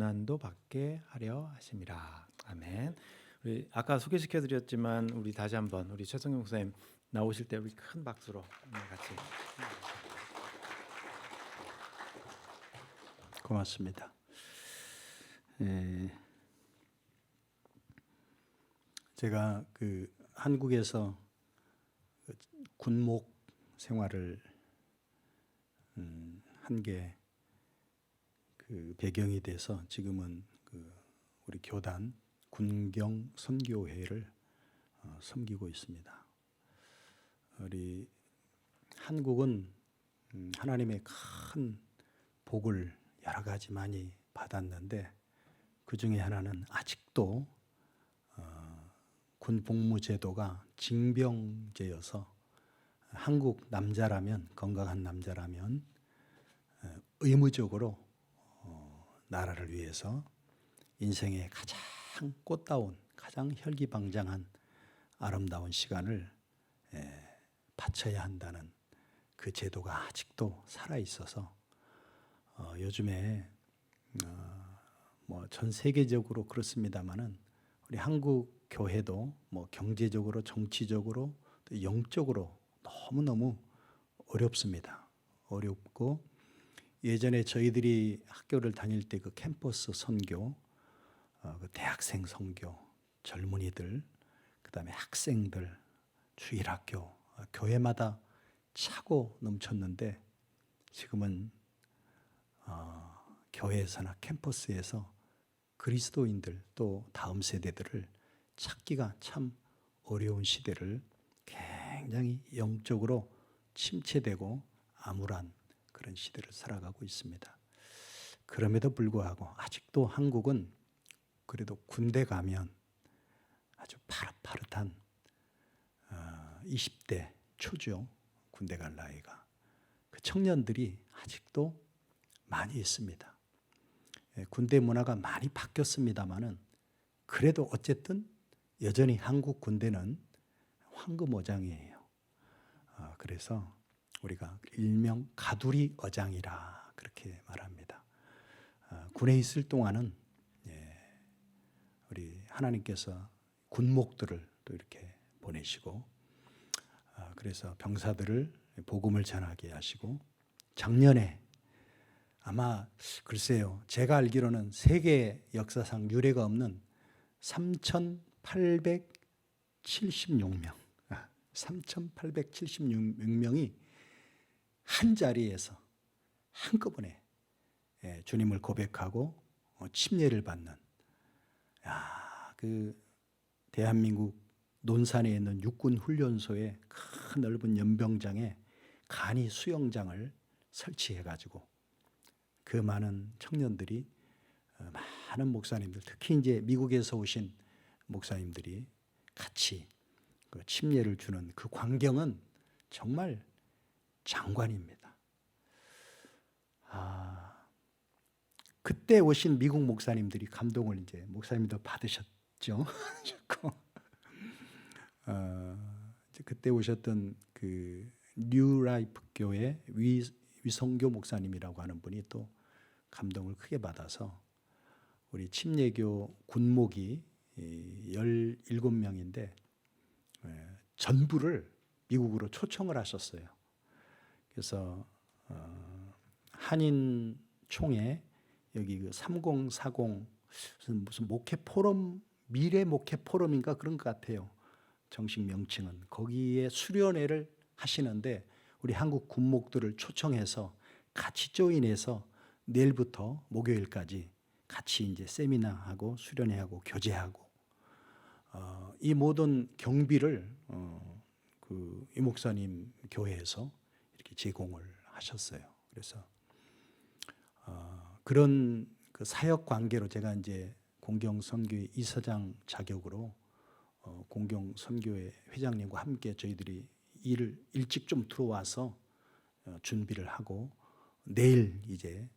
고난도 받게 하려 하심이라. 아멘. 우리 아까 소개시켜드렸지만 우리 다시 한번 우리 최성경 목사님 나오실 때 우리 큰 박수로 같이. 고맙습니다. 제가 한국에서 군목 생활을 한 게 배경이 돼서 지금은 우리 교단 군경 선교회를 섬기고 있습니다. 우리 한국은 하나님의 큰 복을 여러 가지 많이 받았는데 그 중에 하나는 아직도 군 복무 제도가 징병제여서 한국 남자라면, 건강한 남자라면 의무적으로 나라를 위해서 인생의 가장 꽃다운, 가장 혈기방장한 아름다운 시간을 바쳐야 한다는 그 제도가 아직도 살아있어서 요즘에 전 세계적으로 그렇습니다만은 우리 한국 교회도 경제적으로, 정치적으로, 또 영적으로 너무너무 어렵습니다. 어렵고 예전에 저희들이 학교를 다닐 때 그 캠퍼스 선교, 그 대학생 선교, 젊은이들, 그다음에 학생들, 주일학교, 교회마다 차고 넘쳤는데 지금은 교회에서나 캠퍼스에서 그리스도인들 또 다음 세대들을 찾기가 참 어려운 시대를 굉장히 영적으로 침체되고 암울한 그런 시대를 살아가고 있습니다. 그럼에도 불구하고 아직도 한국은 그래도 군대 가면 아주 파릇파릇한 20대 초죠. 군대 갈 나이가. 그 청년들이 아직도 많이 있습니다. 군대 문화가 많이 바뀌었습니다마는 그래도 어쨌든 여전히 한국 군대는 황금어장이에요. 그래서 우리가 일명 가두리 어장이라 그렇게 말합니다. 군에 있을 동안은 우리 하나님께서 군목들을 또 이렇게 보내시고 그래서 병사들을 복음을 전하게 하시고 작년에 아마 글쎄요, 제가 알기로는 세계 역사상 유례가 없는 3,876명 3,876명이 한 자리에서 한꺼번에 주님을 고백하고 침례를 받는, 그 대한민국 논산에 있는 육군 훈련소의 큰 넓은 연병장에 간이 수영장을 설치해가지고 그 많은 청년들이, 많은 목사님들, 특히 이제 미국에서 오신 목사님들이 같이 그 침례를 주는 그 광경은 정말 장관입니다. 그때 오신 미국 목사님들이 감동을 이제 목사님도 받으셨죠. 그때 오셨던 그 뉴라이프 교회 위성교 목사님이라고 하는 분이 또 감동을 크게 받아서 우리 침례교 군목이 17명인데 전부를 미국으로 초청을 하셨어요. 그래서 한인 총회 여기 그 3040 무슨 목회 포럼, 미래 목회 포럼인가 그런 것 같아요. 정식 명칭은. 거기에 수련회를 하시는데 우리 한국 군목들을 초청해서 같이 조인해서 내일부터 목요일까지 같이 이제 세미나하고 수련회하고 교제하고 이 모든 경비를 이 목사님 교회에서 이렇게 제공을 하셨어요. 그래서 그런 그 사역 관계로 제가 이제 공경선교회 이사장 자격으로 공경선교회 회장님과 함께 저희들이 일을 일찍 좀 들어와서 준비를 하고 내일 이제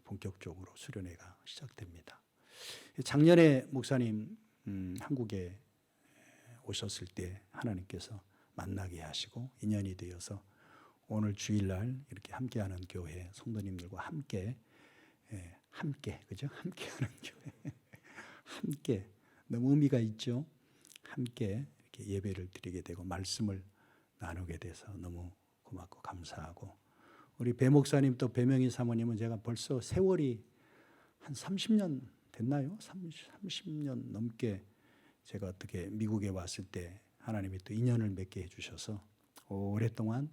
본격적으로 수련회가 시작됩니다. 작년에 목사님 한국에 오셨을 때 하나님께서 만나게 하시고 인연이 되어서 오늘 주일날 이렇게 함께하는 교회 성도님들과 함께 함께, 그죠? 함께하는 교회. 함께 너무 의미가 있죠. 함께 이렇게 예배를 드리게 되고 말씀을 나누게 돼서 너무 고맙고 감사하고, 우리 배 목사님 또 배명희 사모님은 제가 벌써 세월이 한 30년 됐나요? 30년 넘게 제가 어떻게 미국에 왔을 때 하나님이 또 인연을 맺게 해주셔서 오랫동안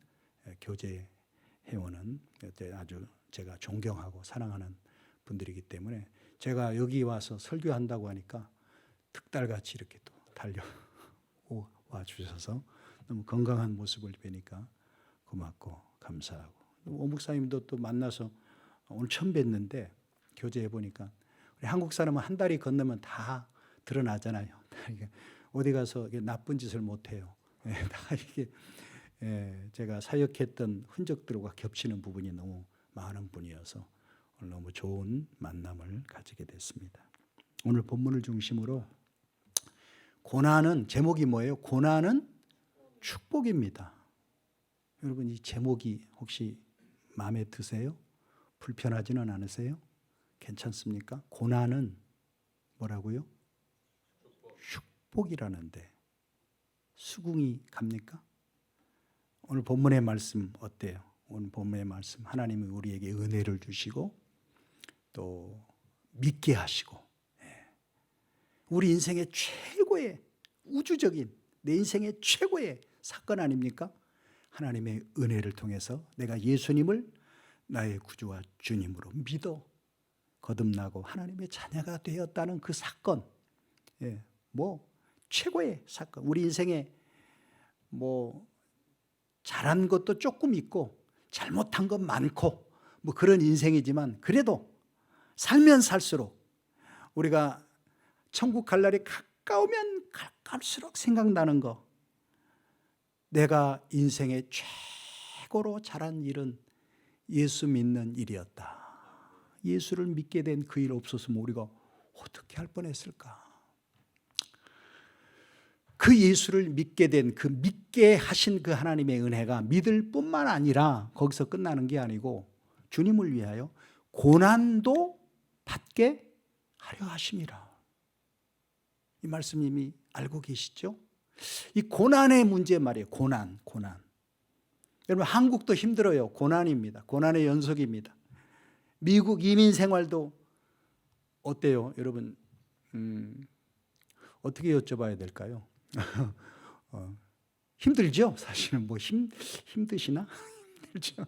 교제해오는 아주 제가 존경하고 사랑하는 분들이기 때문에 제가 여기 와서 설교한다고 하니까 특달같이 이렇게 또 달려와 주셔서 너무 건강한 모습을 뵈니까 고맙고 감사하고, 오 목사님도 또 만나서 오늘 처음 뵀는데 교제해 보니까 우리 한국 사람은 한 달이 건너면 다 드러나잖아요. 어디 가서 나쁜 짓을 못 해요. 다 이게 제가 사역했던 흔적들과 겹치는 부분이 너무 많은 분이어서 오늘 너무 좋은 만남을 가지게 됐습니다. 오늘 본문을 중심으로 고난은, 제목이 뭐예요? 고난은 축복입니다. 여러분, 이 제목이 혹시 마음에 드세요? 불편하지는 않으세요? 괜찮습니까? 고난은 뭐라고요? 축복이라는데 수긍이 갑니까? 오늘 본문의 말씀 어때요? 오늘 본문의 말씀, 하나님이 우리에게 은혜를 주시고 또 믿게 하시고, 우리 인생의 최고의 우주적인, 내 인생의 최고의 사건 아닙니까? 하나님의 은혜를 통해서 내가 예수님을 나의 구주와 주님으로 믿어 거듭나고 하나님의 자녀가 되었다는 그 사건, 뭐 최고의 사건. 우리 인생에 뭐 잘한 것도 조금 있고 잘못한 것 많고 뭐 그런 인생이지만, 그래도 살면 살수록 우리가 천국 갈 날이 가까우면 갈수록 생각나는 거, 내가 인생의 최고로 잘한 일은 예수 믿는 일이었다. 예수를 믿게 된 그 일 없었으면 우리가 어떻게 할 뻔했을까? 그 예수를 믿게 된, 그 믿게 하신 그 하나님의 은혜가 믿을 뿐만 아니라 거기서 끝나는 게 아니고 주님을 위하여 고난도 받게 하려 하심이라. 이 말씀 이미 알고 계시죠? 이 고난의 문제 말이에요. 고난. 여러분, 한국도 힘들어요. 고난입니다. 고난의 연속입니다. 미국 이민 생활도 어때요? 여러분, 어떻게 여쭤봐야 될까요? 힘들죠? 사실은 뭐 힘드시나? 힘들죠.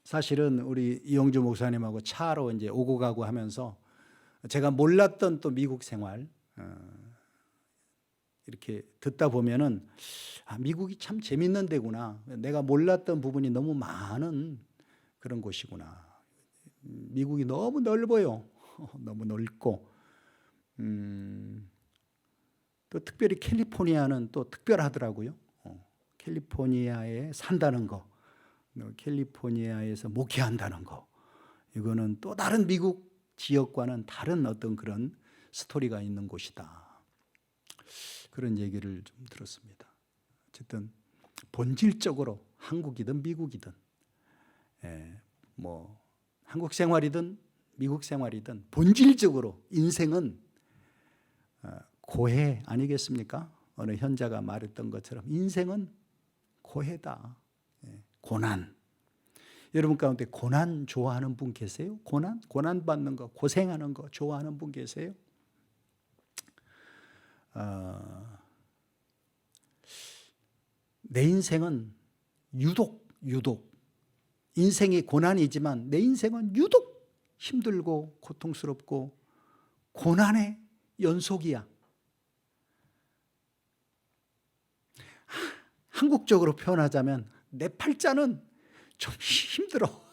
사실은 우리 이용주 목사님하고 차로 이제 오고 가고 하면서 제가 몰랐던 또 미국 생활 이렇게 듣다 보면은 미국이 참 재밌는 데구나. 내가 몰랐던 부분이 너무 많은 그런 곳이구나. 미국이 너무 넓어요. 너무 넓고, 또 특별히 캘리포니아는 또 특별하더라고요. 캘리포니아에 산다는 거, 캘리포니아에서 목회한다는 거, 이거는 또 다른 미국 지역과는 다른 어떤 그런 스토리가 있는 곳이다. 그런 얘기를 좀 들었습니다. 어쨌든 본질적으로 한국이든 미국이든, 뭐 한국 생활이든 미국 생활이든 본질적으로 인생은 고해 아니겠습니까? 어느 현자가 말했던 것처럼 인생은 고해다. 고난. 여러분 가운데 고난 좋아하는 분 계세요? 고난 받는 거, 고생하는 거 좋아하는 분 계세요? 내 인생은 유독 인생이 고난이지만 내 인생은 유독 힘들고 고통스럽고 고난의 연속이야. 한국적으로 표현하자면 내 팔자는 좀 힘들어.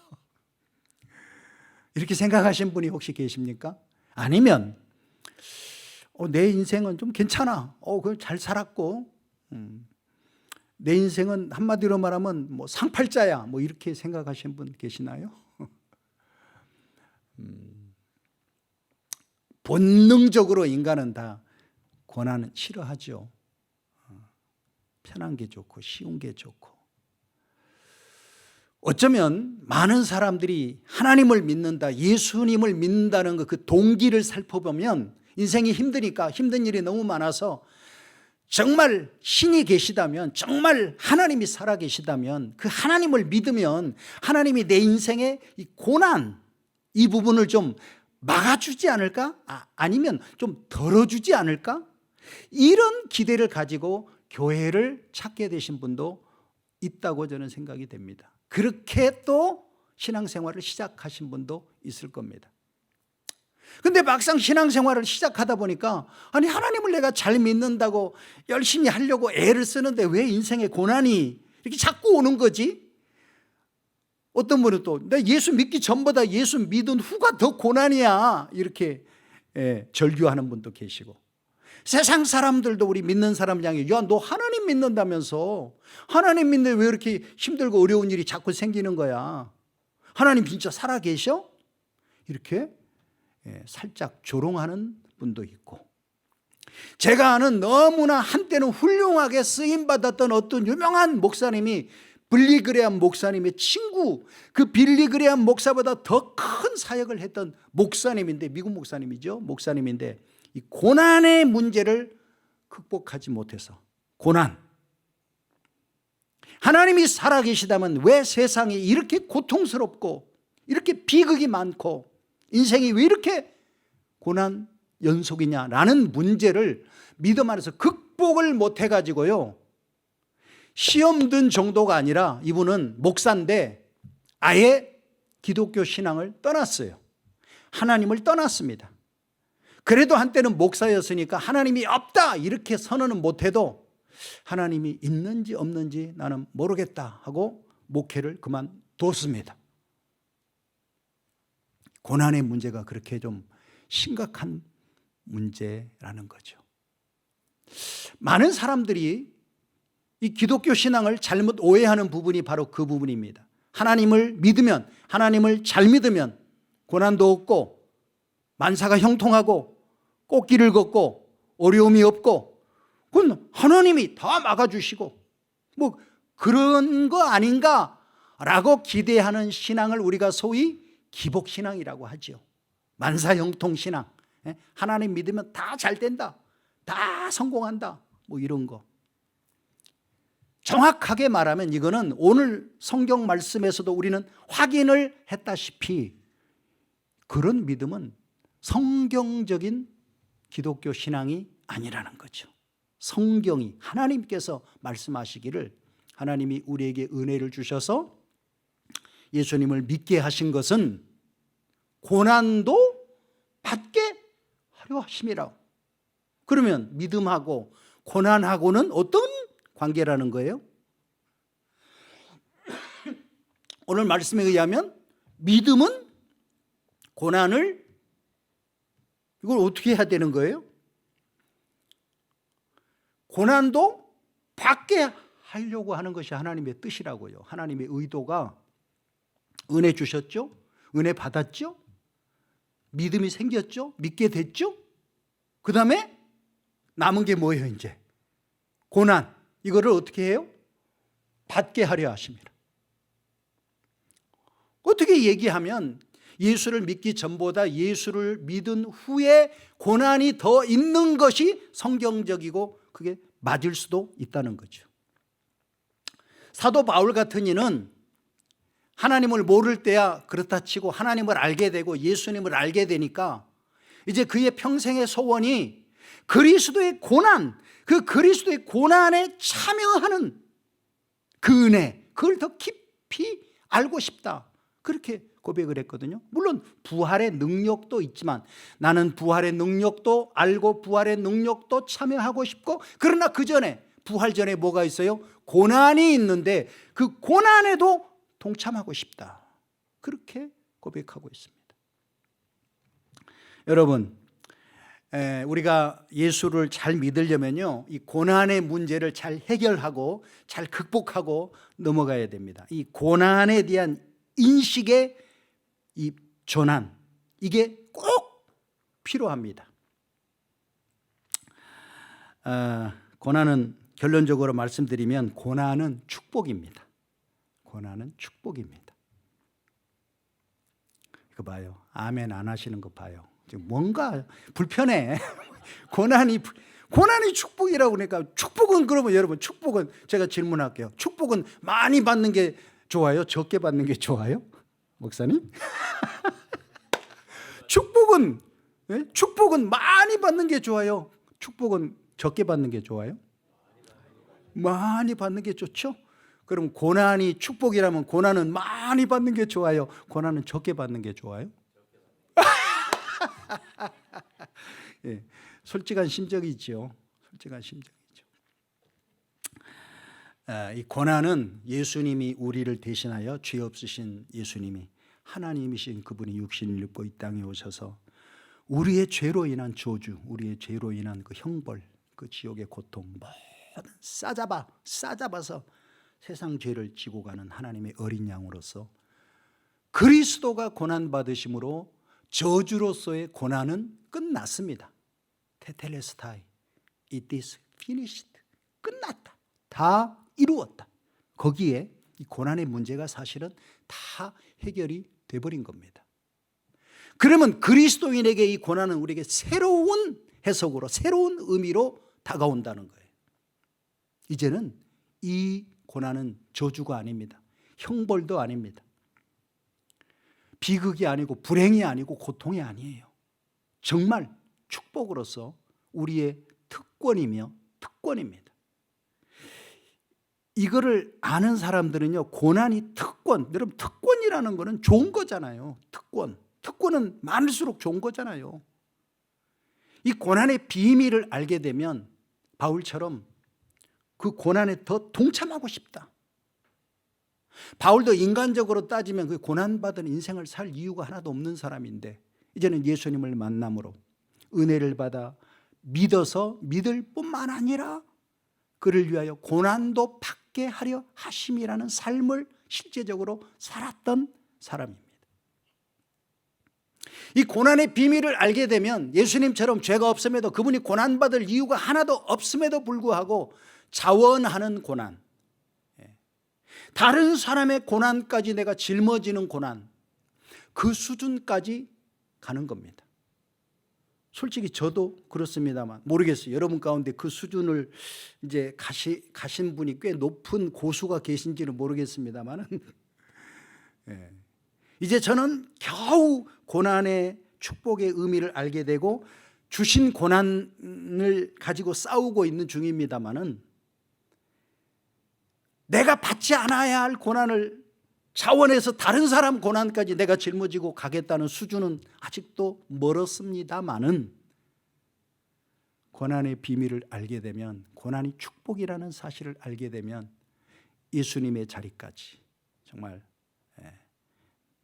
이렇게 생각하신 분이 혹시 계십니까? 아니면 내 인생은 좀 괜찮아. 그걸 잘 살았고, 내 인생은 한마디로 말하면 뭐 상팔자야. 뭐 이렇게 생각하시는 분 계시나요? 본능적으로 인간은 다 고난은 싫어하죠. 편한 게 좋고 쉬운 게 좋고. 어쩌면 많은 사람들이 하나님을 믿는다, 예수님을 믿는다는 그 동기를 살펴보면 인생이 힘드니까, 힘든 일이 너무 많아서 정말 신이 계시다면, 정말 하나님이 살아 계시다면, 그 하나님을 믿으면 하나님이 내 인생의 이 고난, 이 부분을 좀 막아주지 않을까? 아니면 좀 덜어주지 않을까? 이런 기대를 가지고 교회를 찾게 되신 분도 있다고 저는 생각이 됩니다. 그렇게 또 신앙생활을 시작하신 분도 있을 겁니다. 근데 막상 신앙생활을 시작하다 보니까 아니 하나님을 내가 잘 믿는다고 열심히 하려고 애를 쓰는데 왜 인생에 고난이 이렇게 자꾸 오는 거지? 어떤 분은 또 나 예수 믿기 전보다 예수 믿은 후가 더 고난이야 이렇게 절규하는 분도 계시고, 세상 사람들도 우리 믿는 사람 향해 야 너 하나님 믿는다면서 하나님 믿는데 왜 이렇게 힘들고 어려운 일이 자꾸 생기는 거야? 하나님 진짜 살아 계셔? 이렇게 살짝 조롱하는 분도 있고, 제가 아는 너무나 한때는 훌륭하게 쓰임받았던 어떤 유명한 목사님이 빌리그레암 목사님의 친구, 그 빌리그레암 목사보다 더 큰 사역을 했던 목사님인데, 미국 목사님이죠. 목사님인데 이 고난의 문제를 극복하지 못해서, 고난, 하나님이 살아계시다면 왜 세상이 이렇게 고통스럽고 이렇게 비극이 많고 인생이 왜 이렇게 고난 연속이냐라는 문제를 믿음 안에서 극복을 못해가지고요, 시험 든 정도가 아니라 이분은 목사인데 아예 기독교 신앙을 떠났어요. 하나님을 떠났습니다. 그래도 한때는 목사였으니까 하나님이 없다 이렇게 선언은 못해도 하나님이 있는지 없는지 나는 모르겠다 하고 목회를 그만뒀습니다. 고난의 문제가 그렇게 좀 심각한 문제라는 거죠. 많은 사람들이 이 기독교 신앙을 잘못 오해하는 부분이 바로 그 부분입니다. 하나님을 믿으면, 하나님을 잘 믿으면 고난도 없고 만사가 형통하고 꽃길을 걷고 어려움이 없고 그건 하나님이 다 막아주시고 뭐 그런 거 아닌가라고 기대하는 신앙을 우리가 소위 기복신앙이라고 하죠. 만사형통신앙, 하나님 믿으면 다 잘 된다, 다 성공한다, 뭐 이런 거. 정확하게 말하면 이거는 오늘 성경 말씀에서도 우리는 확인을 했다시피 그런 믿음은 성경적인 기독교 신앙이 아니라는 거죠. 성경이, 하나님께서 말씀하시기를 하나님이 우리에게 은혜를 주셔서 예수님을 믿게 하신 것은 고난도 받게 하려 하심이라. 그러면 믿음하고 고난하고는 어떤 관계라는 거예요? 오늘 말씀에 의하면 믿음은 고난을, 이걸 어떻게 해야 되는 거예요? 고난도 받게 하려고 하는 것이 하나님의 뜻이라고요. 하나님의 의도가 은혜 주셨죠? 은혜 받았죠? 믿음이 생겼죠? 믿게 됐죠? 그 다음에 남은 게 뭐예요 이제? 고난. 이거를 어떻게 해요? 받게 하려 하십니다. 어떻게 얘기하면 예수를 믿기 전보다 예수를 믿은 후에 고난이 더 있는 것이 성경적이고 그게 맞을 수도 있다는 거죠. 사도 바울 같은 이는 하나님을 모를 때야 그렇다 치고 하나님을 알게 되고 예수님을 알게 되니까 이제 그의 평생의 소원이 그리스도의 고난, 그 그리스도의 고난에 참여하는 그 은혜, 그걸 더 깊이 알고 싶다, 그렇게 고백을 했거든요. 물론 부활의 능력도 있지만 나는 부활의 능력도 알고 부활의 능력도 참여하고 싶고, 그러나 그 전에, 부활 전에 뭐가 있어요? 고난이 있는데 그 고난에도 동참하고 싶다, 그렇게 고백하고 있습니다. 여러분, 우리가 예수를 잘 믿으려면요, 이 고난의 문제를 잘 해결하고 잘 극복하고 넘어가야 됩니다. 이 고난에 대한 인식의 이 전환, 이게 꼭 필요합니다. 고난은, 결론적으로 말씀드리면 고난은 축복입니다. 고난은 축복입니다. 이거 봐요. 아멘 안 하시는 거 봐요. 지금 뭔가 불편해. 고난이 축복이라고 그러니까 축복은 그러면 여러분 축복은 제가 질문할게요. 축복은 많이 받는 게 좋아요? 적게 받는 게 좋아요? 목사님? 축복은 많이 받는 게 좋아요? 축복은 적게 받는 게 좋아요? 많이 받는 게 좋죠? 그럼 고난이 축복이라면 고난은 많이 받는 게 좋아요? 고난은 적게 받는 게 좋아요? 예, 솔직한 심정이죠. 솔직한 심정이죠. 이 고난은 예수님이 우리를 대신하여 죄 없으신 예수님이 하나님이신 그분이 육신을 입고 이 땅에 오셔서 우리의 죄로 인한 저주, 우리의 죄로 인한 그 형벌, 그 지옥의 고통 모든 싸잡아서 세상 죄를 지고 가는 하나님의 어린 양으로서 그리스도가 고난 받으심으로 저주로서의 고난은 끝났습니다. 테텔레스타이, it is finished. 끝났다. 다 이루었다. 거기에 이 고난의 문제가 사실은 다 해결이 돼버린 겁니다. 그러면 그리스도인에게 이 고난은 우리에게 새로운 해석으로 새로운 의미로 다가온다는 거예요. 이제는 이 고난은 저주가 아닙니다. 형벌도 아닙니다. 비극이 아니고 불행이 아니고 고통이 아니에요. 정말 축복으로서 우리의 특권이며 특권입니다. 이거를 아는 사람들은요, 고난이 특권, 여러분 특권이라는 거는 좋은 거잖아요. 특권은 많을수록 좋은 거잖아요. 이 고난의 비밀을 알게 되면 바울처럼 그 고난에 더 동참하고 싶다. 바울도 인간적으로 따지면 그 고난받은 인생을 살 이유가 하나도 없는 사람인데 이제는 예수님을 만남으로 은혜를 받아 믿어서 믿을 뿐만 아니라 그를 위하여 고난도 받게 하려 하심이라는 삶을 실제적으로 살았던 사람입니다. 이 고난의 비밀을 알게 되면 예수님처럼 죄가 없음에도 그분이 고난받을 이유가 하나도 없음에도 불구하고 자원하는 고난, 다른 사람의 고난까지 내가 짊어지는 고난, 그 수준까지 가는 겁니다. 솔직히 저도 그렇습니다만 모르겠어요. 여러분 가운데 그 수준을 이제 가신 분이 꽤 높은 고수가 계신지는 모르겠습니다만 이제 저는 겨우 고난의 축복의 의미를 알게 되고 주신 고난을 가지고 싸우고 있는 중입니다만은 내가 받지 않아야 할 고난을 자원해서 다른 사람 고난까지 내가 짊어지고 가겠다는 수준은 아직도 멀었습니다마는 고난의 비밀을 알게 되면, 고난이 축복이라는 사실을 알게 되면 예수님의 자리까지 정말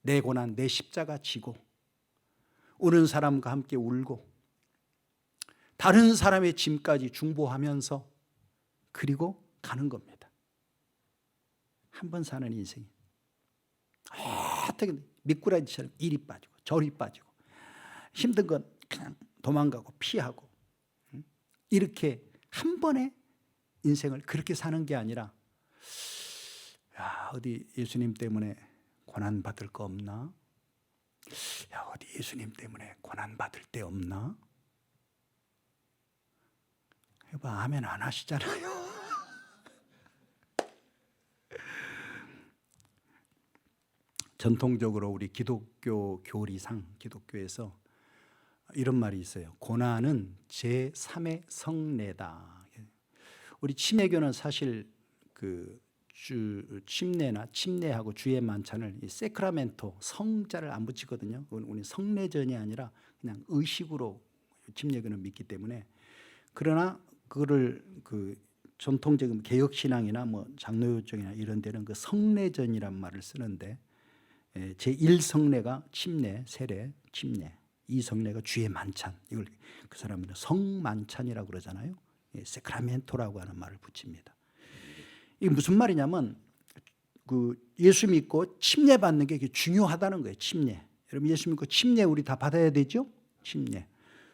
내 고난, 내 십자가 지고 우는 사람과 함께 울고 다른 사람의 짐까지 중보하면서 그리고 가는 겁니다. 한 번 사는 인생이 어떻게 미꾸라지처럼 이리 빠지고 저리 빠지고 힘든 건 그냥 도망가고 피하고 이렇게 한 번의 인생을 그렇게 사는 게 아니라 야, 어디 예수님 때문에 고난 받을 거 없나? 야, 어디 예수님 때문에 고난 받을 데 없나? 해봐, 아멘 안 하시잖아요. 전통적으로 우리 기독교 교리상, 기독교에서 이런 말이 있어요. 고난은 제3의 성례다. 우리 침례교는 사실 그 침례하고 주의 만찬을 이 세크라멘토, 성자를 안 붙이거든요. 우리 성례전이 아니라 그냥 의식으로 침례교는 믿기 때문에. 그러나 그거를 그 전통적인 개혁신앙이나 뭐 장로교쪽이나 이런 데는 그 성례전이란 말을 쓰는데 제1성례가 침례, 세례, 침례, 2성례가 주의 만찬, 이걸 그 사람들은 성만찬이라고 그러잖아요. 세크라멘토라고 하는 말을 붙입니다. 이게 무슨 말이냐면 그 예수 믿고 침례 받는 게 중요하다는 거예요. 침례. 여러분 예수 믿고 침례 우리 다 받아야 되죠? 침례.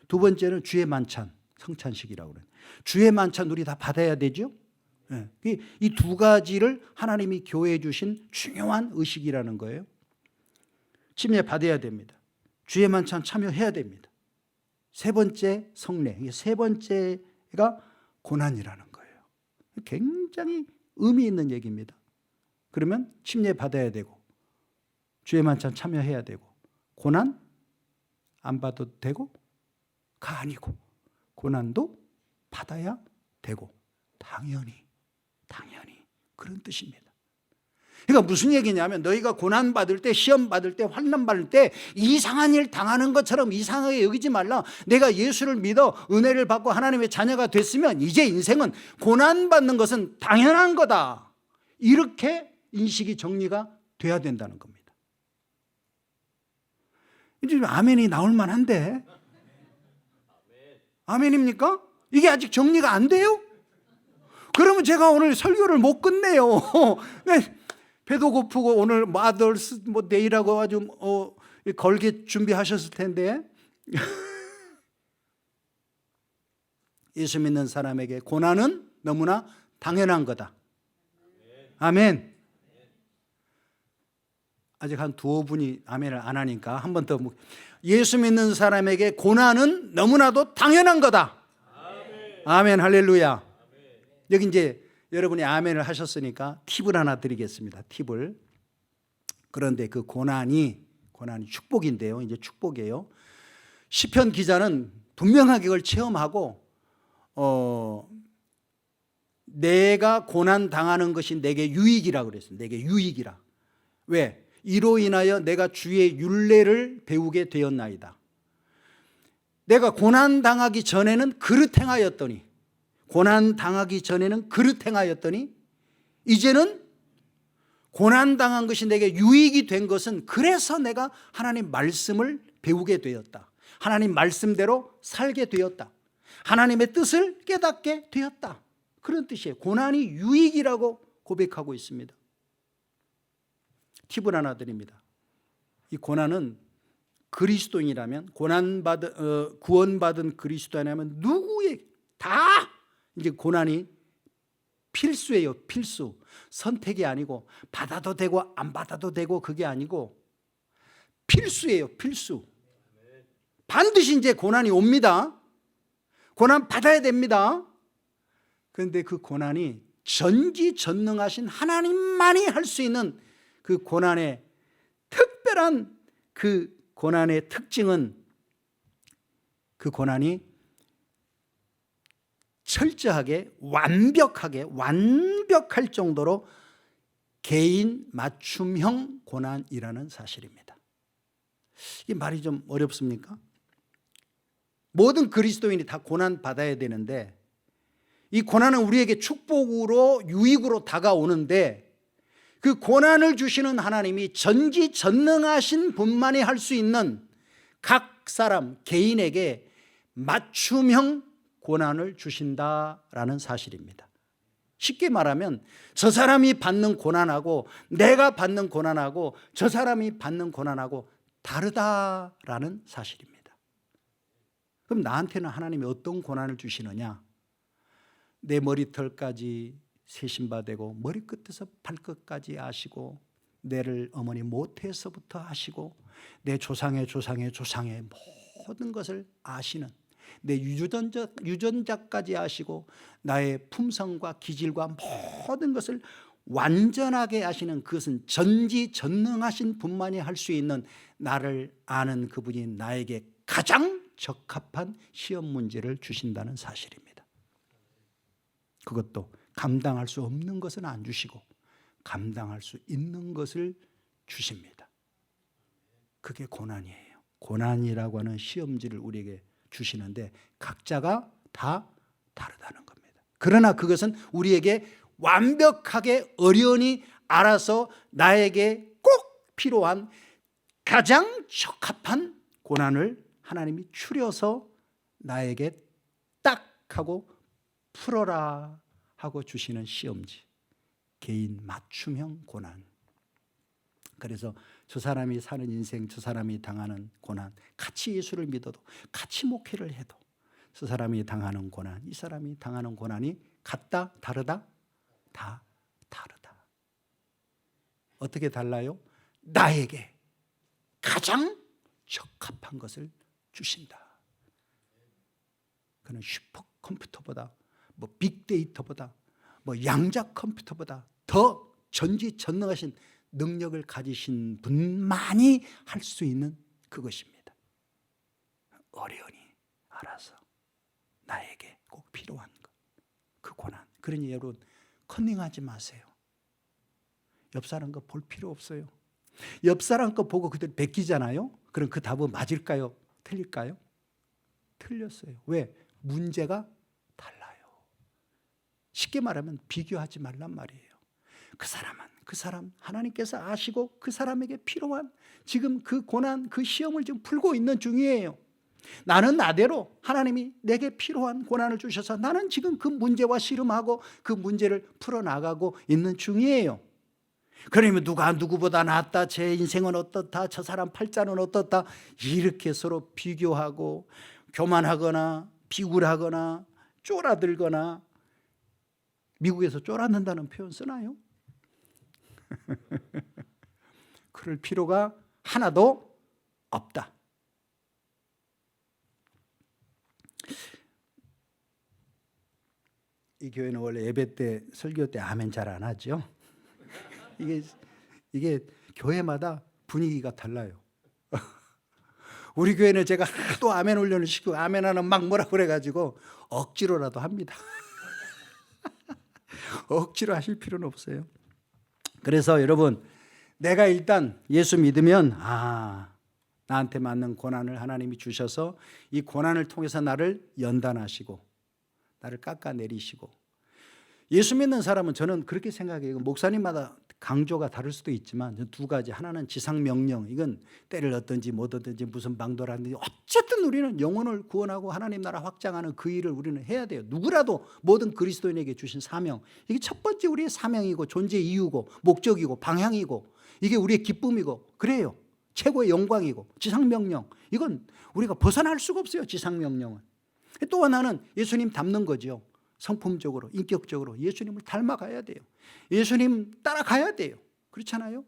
두 번째는 주의 만찬, 성찬식이라고 그래요. 주의 만찬 우리 다 받아야 되죠? 이 두 가지를 하나님이 교회에 주신 중요한 의식이라는 거예요. 침례 받아야 됩니다. 주의 만찬 참여해야 됩니다. 세 번째 성례, 세 번째가 고난이라는 거예요. 굉장히 의미 있는 얘기입니다. 그러면 침례 받아야 되고 주의 만찬 참여해야 되고 고난 안 받아도 되고가 아니고 고난도 받아야 되고 당연히 그런 뜻입니다. 그러니까 무슨 얘기냐면 너희가 고난 받을 때, 시험 받을 때, 환난 받을 때 이상한 일 당하는 것처럼 이상하게 여기지 말라. 내가 예수를 믿어 은혜를 받고 하나님의 자녀가 됐으면 이제 인생은 고난 받는 것은 당연한 거다. 이렇게 인식이 정리가 돼야 된다는 겁니다. 이제 아멘이 나올 만한데 아멘입니까? 이게 아직 정리가 안 돼요? 그러면 제가 오늘 설교를 못 끝내요. 네. 배도 고프고 오늘 마더스 데이라고 아주 걸게 준비하셨을 텐데 예수 믿는 사람에게 고난은 너무나 당연한 거다. 아멘. 아직 한 두어 분이 아멘을 안 하니까 한 번 더. 예수 믿는 사람에게 고난은 너무나도 당연한 거다. 아멘, 할렐루야. 여기 이제 여러분이 아멘을 하셨으니까 팁을 하나 드리겠습니다. 팁을. 그런데 그 고난이 축복인데요. 이제 축복이에요. 시편 기자는 분명하게 그걸 체험하고 내가 고난 당하는 것이 내게 유익이라 그랬어요. 내게 유익이라. 왜? 이로 인하여 내가 주의 율례를 배우게 되었나이다. 내가 고난 당하기 전에는 그릇 행하였더니 이제는 고난 당한 것이 내게 유익이 된 것은 그래서 내가 하나님 말씀을 배우게 되었다. 하나님 말씀대로 살게 되었다. 하나님의 뜻을 깨닫게 되었다. 그런 뜻이에요. 고난이 유익이라고 고백하고 있습니다. 팁을 하나 드립니다. 이 고난은 그리스도인이라면 구원받은 그리스도인이라면 누구에게 다 이제 고난이 필수예요. 필수. 선택이 아니고 받아도 되고 안 받아도 되고 그게 아니고 필수예요. 필수. 반드시 이제 고난이 옵니다. 고난 받아야 됩니다. 그런데 그 고난이 전지전능하신 하나님만이 할 수 있는 그 고난의 특별한 그 고난의 특징은 그 고난이 철저하게 완벽할 정도로 개인 맞춤형 고난이라는 사실입니다. 이 말이 좀 어렵습니까? 모든 그리스도인이 다 고난 받아야 되는데 이 고난은 우리에게 축복으로 유익으로 다가오는데 그 고난을 주시는 하나님이 전지전능하신 분만이 할 수 있는 각 사람 개인에게 맞춤형 고난을 주신다라는 사실입니다. 쉽게 말하면 저 사람이 받는 고난하고 내가 받는 고난하고 저 사람이 받는 고난하고 다르다라는 사실입니다. 그럼 나한테는 하나님이 어떤 고난을 주시느냐? 내 머리털까지 세신바되고 머리끝에서 발끝까지 아시고 내를 어머니 모태에서부터 아시고 내 조상의 모든 것을 아시는 내 유전자까지 아시고 나의 품성과 기질과 모든 것을 완전하게 아시는 그것은 전지전능하신 분만이 할 수 있는 나를 아는 그분이 나에게 가장 적합한 시험 문제를 주신다는 사실입니다. 그것도 감당할 수 없는 것은 안 주시고 감당할 수 있는 것을 주십니다. 그게 고난이에요. 고난이라고 하는 시험지를 우리에게 주시는데 각자가 다 다르다는 겁니다. 그러나 그것은 우리에게 완벽하게 어련히 알아서 나에게 꼭 필요한 가장 적합한 고난을 하나님이 추려서 나에게 딱 하고 풀어라 하고 주시는 시험지, 개인 맞춤형 고난. 그래서 저 사람이 사는 인생, 저 사람이 당하는 고난, 같이 예수를 믿어도 같이 목회를 해도 저 사람이 당하는 고난, 이 사람이 당하는 고난이 같다? 다르다? 다 다르다. 어떻게 달라요? 나에게 가장 적합한 것을 주신다. 그는 슈퍼컴퓨터보다 뭐 빅데이터보다 뭐 양자 컴퓨터보다 더 전지전능하신 능력을 가지신 분만이 할 수 있는 그것입니다. 어려우니 알아서 나에게 꼭 필요한 것, 그 고난. 그러니 여러분 컨닝하지 마세요. 옆 사람 거 볼 필요 없어요. 옆 사람 거 보고 그대로 베끼잖아요. 그럼 그 답은 맞을까요? 틀릴까요? 틀렸어요. 왜? 문제가 달라요. 쉽게 말하면 비교하지 말란 말이에요. 그 사람은 그 사람 하나님께서 아시고 그 사람에게 필요한 지금 그 고난, 그 시험을 지금 풀고 있는 중이에요. 나는 나대로 하나님이 내게 필요한 고난을 주셔서 나는 지금 그 문제와 씨름하고 그 문제를 풀어나가고 있는 중이에요. 그러면 누가 누구보다 낫다, 제 인생은 어떻다, 저 사람 팔자는 어떻다, 이렇게 서로 비교하고 교만하거나 비굴하거나 쫄아들거나, 미국에서 쫄아든다는 표현 쓰나요? 그럴 필요가 하나도 없다. 이 교회는 원래 예배 때, 설교 때 아멘 잘 안 하죠. 이게 교회마다 분위기가 달라요. 우리 교회는 제가 하도 아멘 훈련을 시키고 아멘하는 막 뭐라 그래가지고 억지로라도 합니다. 억지로 하실 필요는 없어요. 그래서 여러분, 내가 일단 예수 믿으면 나한테 맞는 고난을 하나님이 주셔서 이 고난을 통해서 나를 연단하시고 나를 깎아내리시고, 예수 믿는 사람은 저는 그렇게 생각해요. 목사님마다 강조가 다를 수도 있지만 두 가지, 하나는 지상명령, 이건 때를 얻든지 못 얻든지 무슨 방도를 하든지 어쨌든 우리는 영혼을 구원하고 하나님 나라 확장하는 그 일을 우리는 해야 돼요. 누구라도 모든 그리스도인에게 주신 사명, 이게 첫 번째 우리의 사명이고 존재 이유고 목적이고 방향이고 이게 우리의 기쁨이고 그래요. 최고의 영광이고 지상명령, 이건 우리가 벗어날 수가 없어요. 지상명령은. 또 하나는 예수님 닮는 거죠. 성품적으로, 인격적으로 예수님을 닮아가야 돼요. 예수님 따라가야 돼요. 그렇잖아요.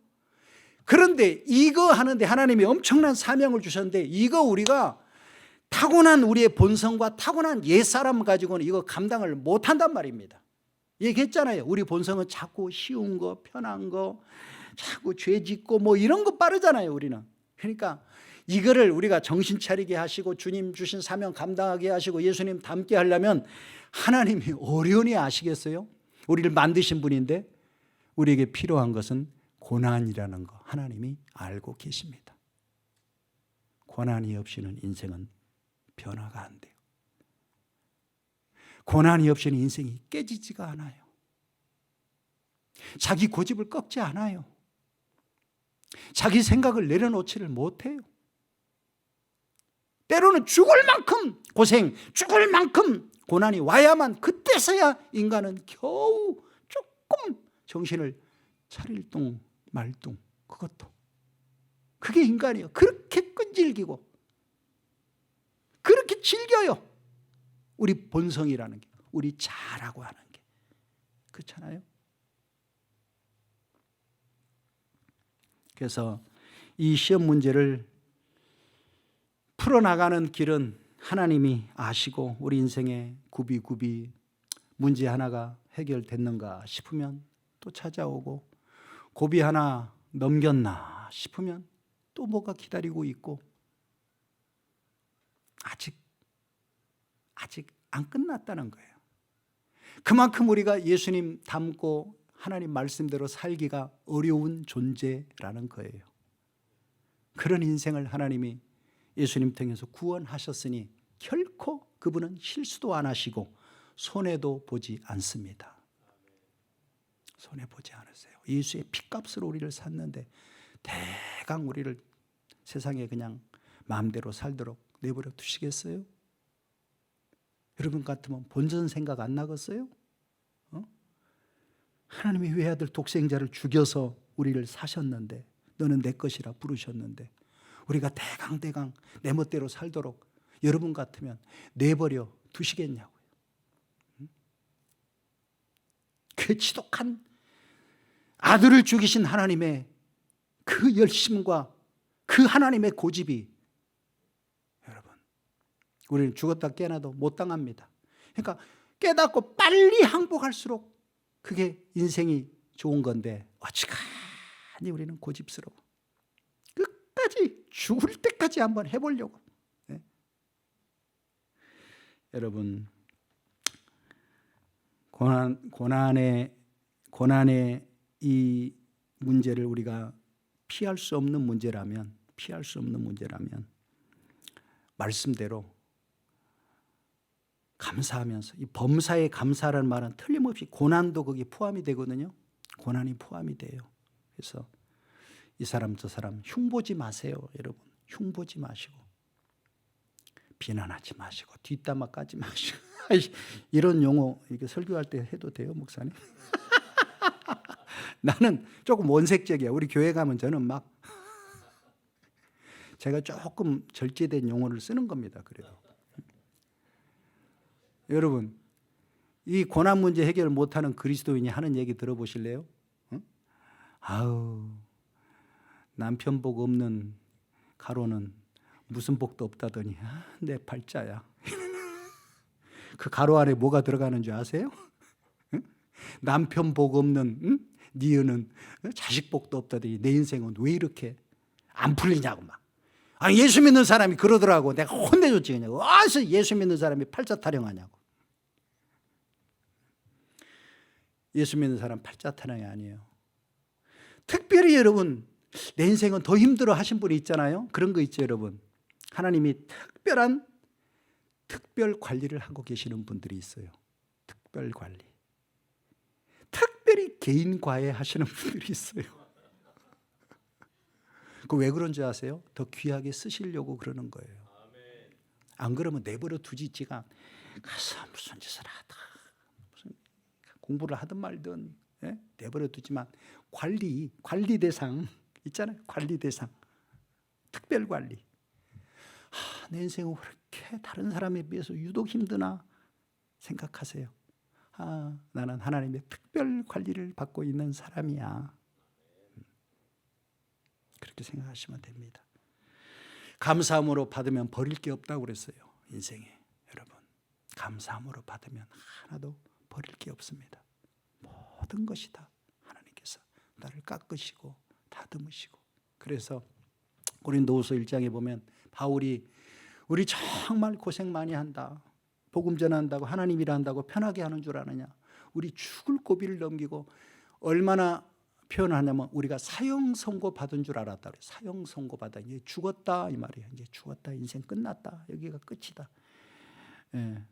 그런데 이거 하는데 하나님이 엄청난 사명을 주셨는데, 이거 우리가 타고난 우리의 본성과 타고난 옛사람 가지고는 이거 감당을 못한단 말입니다. 얘기했잖아요. 우리 본성은 자꾸 쉬운 거, 편한 거, 자꾸 죄 짓고 뭐 이런 거 빠르잖아요, 우리는. 그러니까 이거를 우리가 정신 차리게 하시고 주님 주신 사명 감당하게 하시고 예수님 닮게 하려면 하나님이 어려우니 아시겠어요? 우리를 만드신 분인데 우리에게 필요한 것은 고난이라는 거 하나님이 알고 계십니다. 고난이 없이는 인생은 변화가 안 돼요. 고난이 없이는 인생이 깨지지가 않아요. 자기 고집을 꺾지 않아요. 자기 생각을 내려놓지를 못해요. 때로는 죽을 만큼 고생, 죽을 만큼 고난이 와야만 그때서야 인간은 겨우 조금 정신을 차릴 둥 말둥, 그것도. 그게 인간이에요. 그렇게 끈질기고 그렇게 즐겨요. 우리 본성이라는 게, 우리 자라고 하는 게. 그렇잖아요. 그래서 이 시험 문제를 풀어나가는 길은 하나님이 아시고 우리 인생에 굽이굽이 문제 하나가 해결됐는가 싶으면 또 찾아오고, 고비 하나 넘겼나 싶으면 또 뭐가 기다리고 있고, 아직 안 끝났다는 거예요. 그만큼 우리가 예수님 닮고 하나님 말씀대로 살기가 어려운 존재라는 거예요. 그런 인생을 하나님이 예수님 통해서 구원하셨으니 결코 그분은 실수도 안 하시고 손해도 보지 않습니다. 손해보지 않으세요. 예수의 피값으로 우리를 샀는데 대강 우리를 세상에 그냥 마음대로 살도록 내버려 두시겠어요? 여러분 같으면 본전 생각 안 나겠어요? 하나님이 외아들 독생자를 죽여서 우리를 사셨는데, 너는 내 것이라 부르셨는데 우리가 대강 내 멋대로 살도록 여러분 같으면 내버려 두시겠냐고요. 그 그 지독한 아들을 죽이신 하나님의 그 열심과 그 하나님의 고집이, 여러분, 우리는 죽었다 깨어나도 못 당합니다. 그러니까 깨닫고 빨리 항복할수록 그게 인생이 좋은 건데, 어지간히 우리는 고집스러워. 끝까지 죽을 때까지 한번 해보려고. 네? 여러분, 고난의 이 문제를 우리가 피할 수 없는 문제라면 말씀대로 감사하면서, 이 범사에 감사라는 말은 틀림없이 고난도 거기에 포함이 되거든요. 고난이 포함이 돼요. 그래서 이 사람 저 사람 흉보지 마세요. 여러분, 흉보지 마시고 비난하지 마시고 뒷담화 까지 마시고 이런 용어 이게 설교할 때 해도 돼요, 목사님? 나는 조금 원색적이야. 우리 교회 가면 저는 막 제가 조금 절제된 용어를 쓰는 겁니다. 그래도 여러분, 이 고난 문제 해결을 못하는 그리스도인이 하는 얘기 들어보실래요? 응? 아우, 남편 복 없는 가로는 무슨 복도 없다더니 내 팔자야. 그 가로 안에 뭐가 들어가는 줄 아세요? 응? 남편 복 없는 니은은 자식 복도 없다더니 내 인생은 왜 이렇게 안 풀리냐고 막. 아니, 예수 믿는 사람이 그러더라고. 내가 혼내줬지 그냥. 와서 예수 믿는 사람이 팔자 타령하냐고. 예수 믿는 사람 팔자 타령이 아니에요. 특별히 여러분, 내 인생은 더 힘들어 하신 분이 있잖아요. 그런 거 있죠, 여러분. 하나님이 특별 관리를 하고 계시는 분들이 있어요. 특별 관리. 특별히 개인 과외 하시는 분들이 있어요. 그 왜 그런지 아세요? 더 귀하게 쓰시려고 그러는 거예요. 안 그러면 내버려 두지지가 가서 무슨 짓을 하다, 무슨 공부를 하든 말든, 예? 내버려 두지만 관리 대상 있잖아요. 관리 대상, 특별 관리. 내 인생은 왜 이렇게 다른 사람에 비해서 유독 힘드나 생각하세요. 나는 하나님의 특별 관리를 받고 있는 사람이야. 그렇게 생각하시면 됩니다. 감사함으로 받으면 버릴 게 없다고 그랬어요. 인생에. 여러분, 감사함으로 받으면 하나도 버릴 게 없습니다. 모든 것이 다 하나님께서 나를 깎으시고 다듬으시고. 그래서 고린도후서 1장에 보면 바울이 우리 정말 고생 많이 한다, 복음 전한다고, 하나님 일한다고 편하게 하는 줄 아느냐, 우리 죽을 고비를 넘기고 얼마나 표현하냐면 우리가 사형 선고 받은 줄 알았다. 사형 선고 받아. 이제 죽었다 이 말이에요. 이제 죽었다. 인생 끝났다. 여기가 끝이다. 예.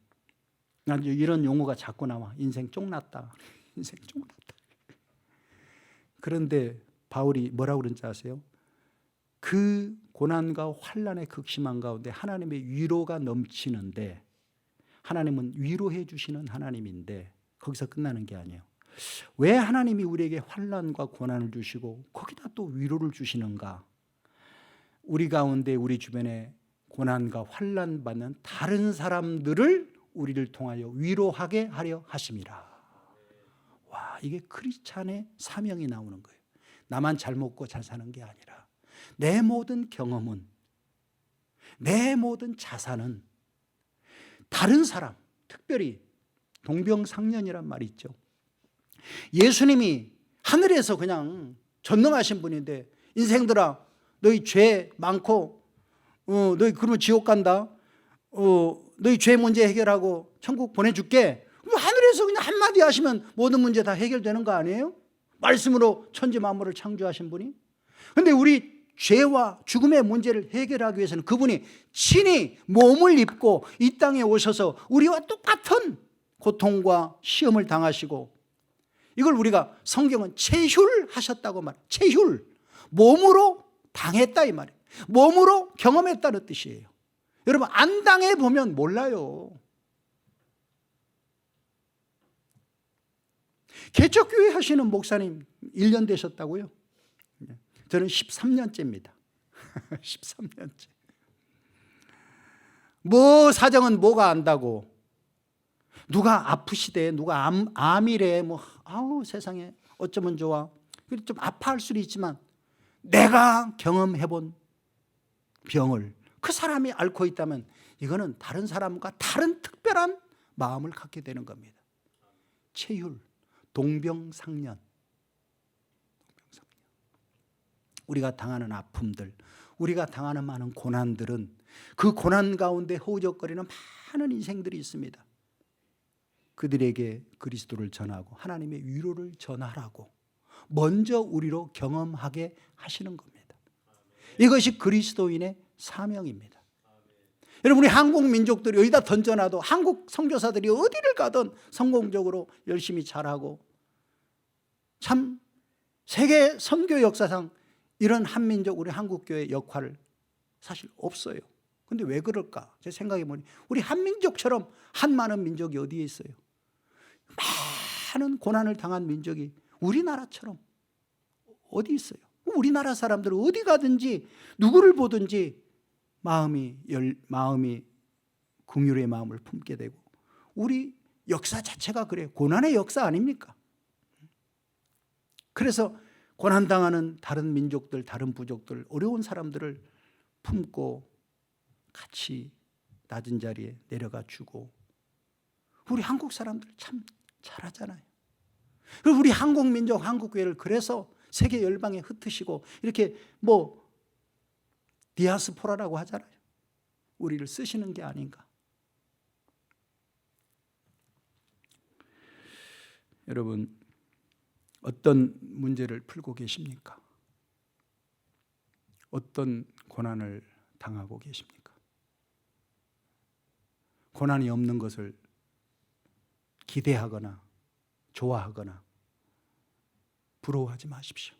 난 이런 용어가 자꾸 나와. 인생 쫑났다. 인생 쫑났다. 그런데 바울이 뭐라고 그런지 아세요? 그 고난과 환난의 극심한 가운데 하나님의 위로가 넘치는데, 하나님은 위로해 주시는 하나님인데 거기서 끝나는 게 아니에요. 왜 하나님이 우리에게 환난과 고난을 주시고 거기다 또 위로를 주시는가? 우리 가운데 우리 주변에 고난과 환난 받는 다른 사람들을 우리를 통하여 위로하게 하려 하심이라. 와, 이게 크리스찬의 사명이 나오는 거예요. 나만 잘 먹고 잘 사는 게 아니라 내 모든 경험은, 내 모든 자산은 다른 사람, 특별히 동병상련이란 말이 있죠. 예수님이 하늘에서 그냥 전능하신 분인데, 인생들아 너희 죄 많고 너희 그러면 지옥 간다, 너희 죄 문제 해결하고 천국 보내줄게. 하늘에서 그냥 한마디 하시면 모든 문제 다 해결되는 거 아니에요? 말씀으로 천지 만물을 창조하신 분이. 그런데 우리 죄와 죽음의 문제를 해결하기 위해서는 그분이 친히 몸을 입고 이 땅에 오셔서 우리와 똑같은 고통과 시험을 당하시고, 이걸 우리가 성경은 체휼하셨다고 말해요. 체휼, 몸으로 당했다 이 말이에요. 몸으로 경험했다는 뜻이에요. 여러분, 안 당해보면 몰라요. 개척교회 하시는 목사님 1년 되셨다고요? 저는 13년째입니다. 13년째. 뭐 사정은 뭐가 안다고, 누가 아프시대, 누가 암이래, 뭐 아우 세상에 어쩌면 좋아. 좀 아파할 수도 있지만 내가 경험해본 병을 그 사람이 앓고 있다면 이거는 다른 사람과 다른 특별한 마음을 갖게 되는 겁니다. 체휼, 동병상련. 우리가 당하는 아픔들, 우리가 당하는 많은 고난들은 그 고난 가운데 허우적거리는 많은 인생들이 있습니다. 그들에게 그리스도를 전하고 하나님의 위로를 전하라고 먼저 우리로 경험하게 하시는 겁니다. 이것이 그리스도인의 사명입니다. 여러분, 우리 한국 민족들이 여기다 던져놔도 한국 선교사들이 어디를 가든 성공적으로 열심히 잘하고, 참 세계 선교 역사상 이런 한민족 우리 한국교회의 역할을 사실 없어요. 근데 왜 그럴까? 제 생각해 보니 우리 한민족처럼 한 많은 민족이 어디에 있어요? 많은 고난을 당한 민족이 우리나라처럼 어디 있어요? 우리나라 사람들은 어디 가든지 누구를 보든지 마음이 긍휼의 마음을 품게 되고, 우리 역사 자체가 그래요. 고난의 역사 아닙니까? 그래서 고난당하는 다른 민족들, 다른 부족들, 어려운 사람들을 품고 같이 낮은 자리에 내려가 주고, 우리 한국 사람들 참 잘하잖아요. 그리고 우리 한국 민족, 한국 교회를 그래서 세계 열방에 흩으시고 이렇게 디아스포라라고 하잖아요. 우리를 쓰시는 게 아닌가. 여러분, 어떤 문제를 풀고 계십니까? 어떤 고난을 당하고 계십니까? 고난이 없는 것을 기대하거나 좋아하거나 부러워하지 마십시오.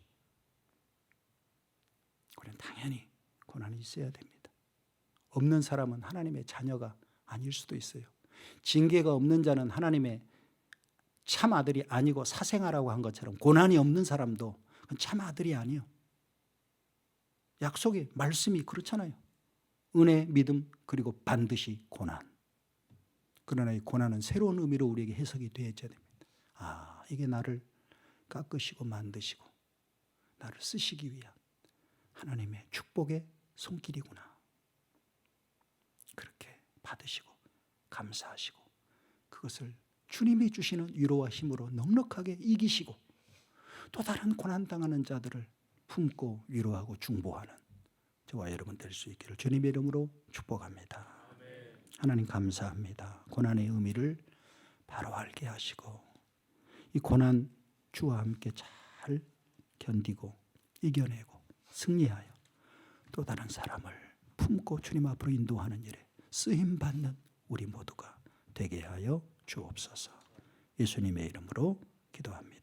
우리는 당연히 고난이 있어야 됩니다. 없는 사람은 하나님의 자녀가 아닐 수도 있어요. 징계가 없는 자는 하나님의 참 아들이 아니고 사생아라고 한 것처럼 고난이 없는 사람도 참 아들이 아니에요. 약속의 말씀이 그렇잖아요. 은혜, 믿음, 그리고 반드시 고난. 그러나 이 고난은 새로운 의미로 우리에게 해석이 되어져야 됩니다. 아, 이게 나를 깎으시고 만드시고 나를 쓰시기 위한 하나님의 축복의 손길이구나. 그렇게 받으시고 감사하시고 그것을 주님이 주시는 위로와 힘으로 넉넉하게 이기시고 또 다른 고난당하는 자들을 품고 위로하고 중보하는 저와 여러분 될 수 있기를 주님의 이름으로 축복합니다. 하나님 감사합니다. 고난의 의미를 바로 알게 하시고 이 고난 주와 함께 잘 견디고 이겨내고 승리하여 또 다른 사람을 품고 주님 앞으로 인도하는 일에 쓰임받는 우리 모두가 되게 하여 주옵소서. 예수님의 이름으로 기도합니다.